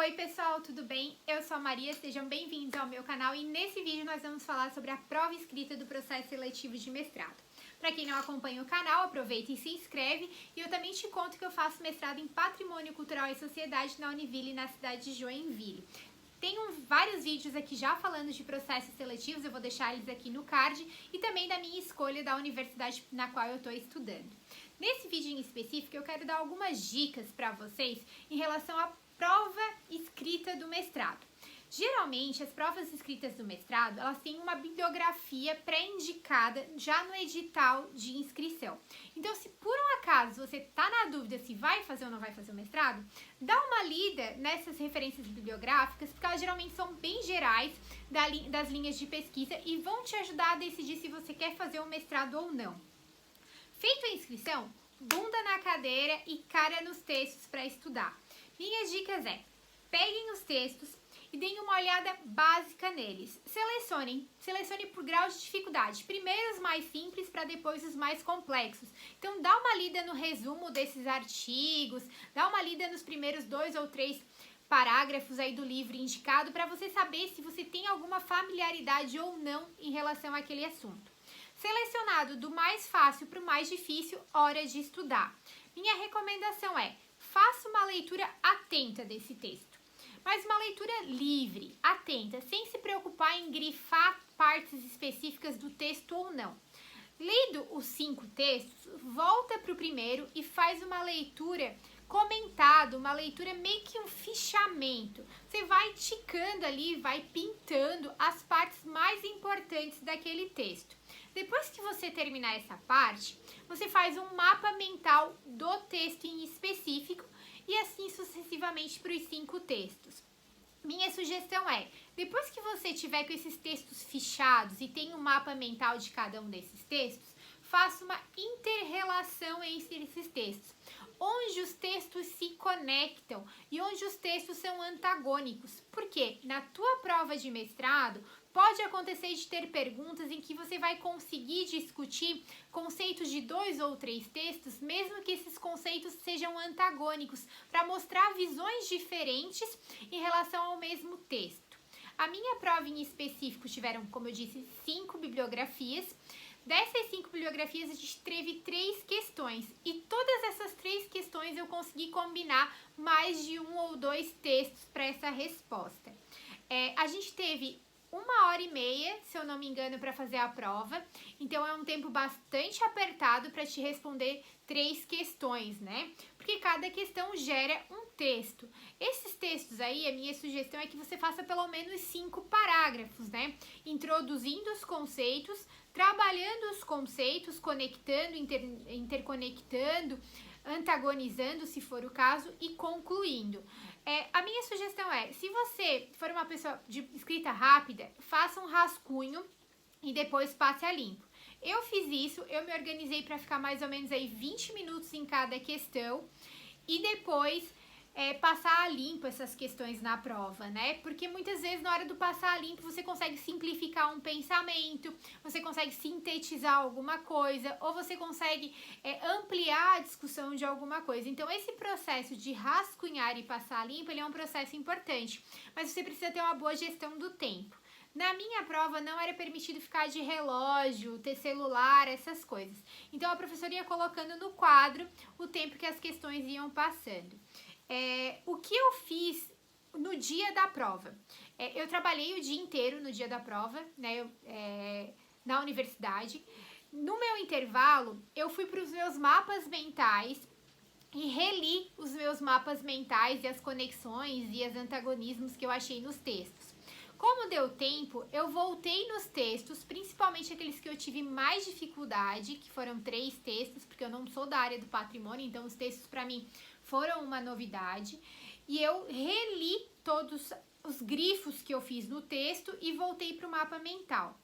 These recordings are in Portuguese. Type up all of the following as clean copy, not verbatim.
Oi pessoal, tudo bem? Eu sou a Maria, sejam bem-vindos ao meu canal e nesse vídeo nós vamos falar sobre a prova escrita do processo seletivo de mestrado. Para quem não acompanha o canal, aproveita e se inscreve e eu também te conto que eu faço mestrado em Patrimônio Cultural e Sociedade na Univille, na cidade de Joinville. Tenho vários vídeos aqui já falando de processos seletivos, eu vou deixar eles aqui no card e também da minha escolha da universidade na qual eu estou estudando. Nesse vídeo em específico eu quero dar algumas dicas para vocês em relação à prova escrita do mestrado. Geralmente, as provas escritas do mestrado, elas têm uma bibliografia pré-indicada já no edital de inscrição. Então, se por um acaso você está na dúvida se vai fazer ou não vai fazer o mestrado, dá uma lida nessas referências bibliográficas, porque elas geralmente são bem gerais das linhas de pesquisa e vão te ajudar a decidir se você quer fazer o mestrado ou não. Feita a inscrição, bunda na cadeira e cara nos textos para estudar. Minhas dicas peguem os textos e deem uma olhada básica neles. Selecione por grau de dificuldade. Primeiro os mais simples para depois os mais complexos. Então dá uma lida no resumo desses artigos, dá uma lida nos primeiros 2 ou 3 parágrafos aí do livro indicado para você saber se você tem alguma familiaridade ou não em relação àquele assunto. Selecionado do mais fácil para o mais difícil, hora de estudar. Minha recomendação faça uma leitura atenta desse texto, mas uma leitura livre, atenta, sem se preocupar em grifar partes específicas do texto ou não. Lido os 5 textos, volta para o primeiro e faz uma leitura comentada, uma leitura meio que um fichamento. Você vai ticando ali, vai pintando as partes mais importantes daquele texto. Depois que você terminar essa parte, você faz um mapa mental do texto em específico e assim sucessivamente para os 5 textos. Minha sugestão depois que você tiver com esses textos fichados e tem um mapa mental de cada um desses textos, faça uma inter-relação entre esses textos, onde os textos se conectam e onde os textos são antagônicos. Porque na tua prova de mestrado, pode acontecer de ter perguntas em que você vai conseguir discutir conceitos de 2 ou 3 textos, mesmo que esses conceitos sejam antagônicos, para mostrar visões diferentes em relação ao mesmo texto. A minha prova em específico tiveram, como eu disse, 5 bibliografias. Dessas 5 bibliografias, a gente teve 3 questões e todas essas 3 questões eu consegui combinar mais de 1 ou 2 textos para essa resposta. A gente teve 1h30, se eu não me engano, para fazer a prova, então é um tempo bastante apertado para te responder 3 questões, né? Porque cada questão gera um texto. Esses textos aí, a minha sugestão é que você faça pelo menos 5 parágrafos, né? Introduzindo os conceitos, trabalhando os conceitos, conectando, interconectando, antagonizando, se for o caso, e concluindo. A minha sugestão se você for uma pessoa de escrita rápida, faça um rascunho e depois passe a limpo. Eu fiz isso, eu me organizei para ficar mais ou menos aí 20 minutos em cada questão e depois passar a limpo essas questões na prova, né? Porque muitas vezes na hora do passar a limpo você consegue simplificar um pensamento, você consegue sintetizar alguma coisa ou você consegue ampliar a discussão de alguma coisa. Então esse processo de rascunhar e passar a limpo, ele é um processo importante, mas você precisa ter uma boa gestão do tempo. Na minha prova não era permitido ficar de relógio, ter celular, essas coisas. Então a professora ia colocando no quadro o tempo que as questões iam passando. O que eu fiz no dia da prova? Eu trabalhei o dia inteiro no dia da prova, né, na universidade. No meu intervalo, eu fui para os meus mapas mentais e reli os meus mapas mentais e as conexões e os antagonismos que eu achei nos textos. Como deu tempo, eu voltei nos textos, principalmente aqueles que eu tive mais dificuldade, que foram 3 textos, porque eu não sou da área do patrimônio, então os textos para mim foram uma novidade. E eu reli todos os grifos que eu fiz no texto e voltei para o mapa mental.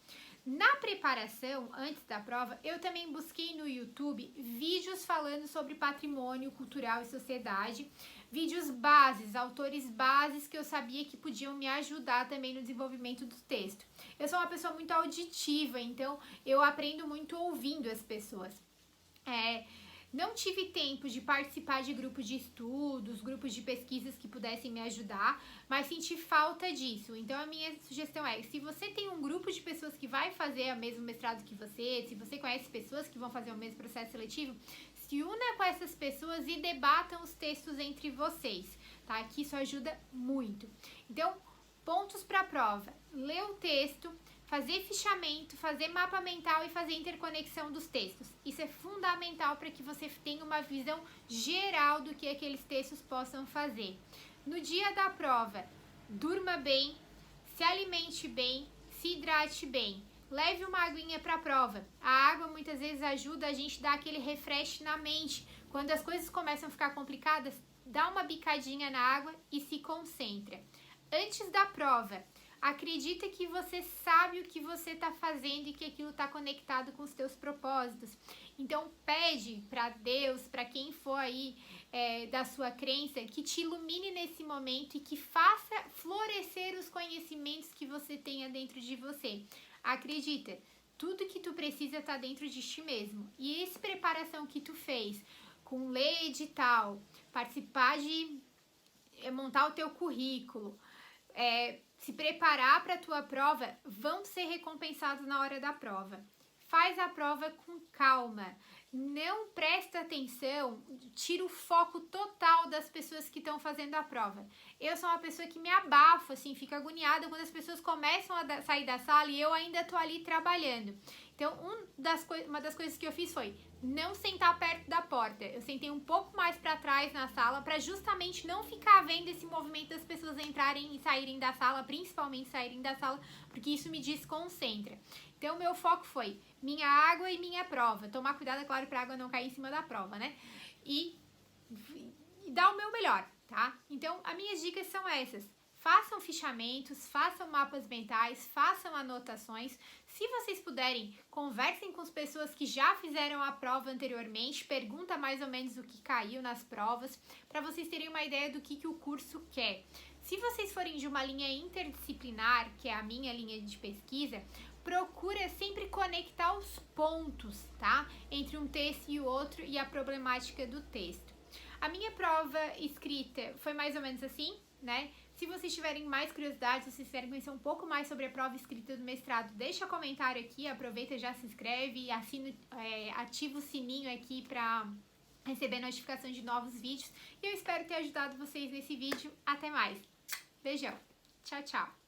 Na preparação, antes da prova, eu também busquei no YouTube vídeos falando sobre patrimônio cultural e sociedade, vídeos bases, autores bases que eu sabia que podiam me ajudar também no desenvolvimento do texto. Eu sou uma pessoa muito auditiva, então eu aprendo muito ouvindo as pessoas. Não tive tempo de participar de grupos de estudos, grupos de pesquisas que pudessem me ajudar, mas senti falta disso. Então a minha sugestão é, se você tem um grupo de pessoas que vai fazer o mesmo mestrado que você, se você conhece pessoas que vão fazer o mesmo processo seletivo, se una com essas pessoas e debatam os textos entre vocês, tá? Que isso ajuda muito. Então, pontos para a prova: ler o texto, fazer fichamento, fazer mapa mental e fazer interconexão dos textos. Isso é fundamental para que você tenha uma visão geral do que aqueles textos possam fazer. No dia da prova, durma bem, se alimente bem, se hidrate bem. Leve uma aguinha para a prova. A água muitas vezes ajuda a gente a dar aquele refresh na mente. Quando as coisas começam a ficar complicadas, dá uma bicadinha na água e se concentra. Antes da prova, acredita que você sabe o que você está fazendo e que aquilo está conectado com os teus propósitos. Então pede para Deus, para quem for aí da sua crença, que te ilumine nesse momento e que faça florescer os conhecimentos que você tenha dentro de você. Acredita, tudo que tu precisa está dentro de ti mesmo. E essa preparação que tu fez com ler edital, participar de montar o teu currículo, se preparar para a tua prova, vão ser recompensados na hora da prova. Faz a prova com calma, não presta atenção, tira o foco total das pessoas que estão fazendo a prova. Eu sou uma pessoa que me abafa, assim, fica agoniada quando as pessoas começam a sair da sala e eu ainda tô ali trabalhando. Então, uma das coisas que eu fiz foi não sentar perto da porta. Eu sentei um pouco mais para trás na sala para justamente não ficar vendo esse movimento das pessoas entrarem e saírem da sala, principalmente saírem da sala, porque isso me desconcentra. Então, meu foco foi minha água e minha prova. Tomar cuidado, é claro, para a água não cair em cima da prova, né? E dar o meu melhor, tá? Então, as minhas dicas são essas. Façam fichamentos, façam mapas mentais, façam anotações. Se vocês puderem, conversem com as pessoas que já fizeram a prova anteriormente, pergunta mais ou menos o que caiu nas provas, para vocês terem uma ideia do que o curso quer. Se vocês forem de uma linha interdisciplinar, que é a minha linha de pesquisa, procura sempre conectar os pontos, tá? Entre um texto e o outro e a problemática do texto. A minha prova escrita foi mais ou menos assim, né? Se vocês tiverem mais curiosidade, se vocês querem conhecer um pouco mais sobre a prova escrita do mestrado, deixa comentário aqui, aproveita, já se inscreve e ativa o sininho aqui para receber notificações de novos vídeos. E eu espero ter ajudado vocês nesse vídeo. Até mais. Beijão. Tchau, tchau.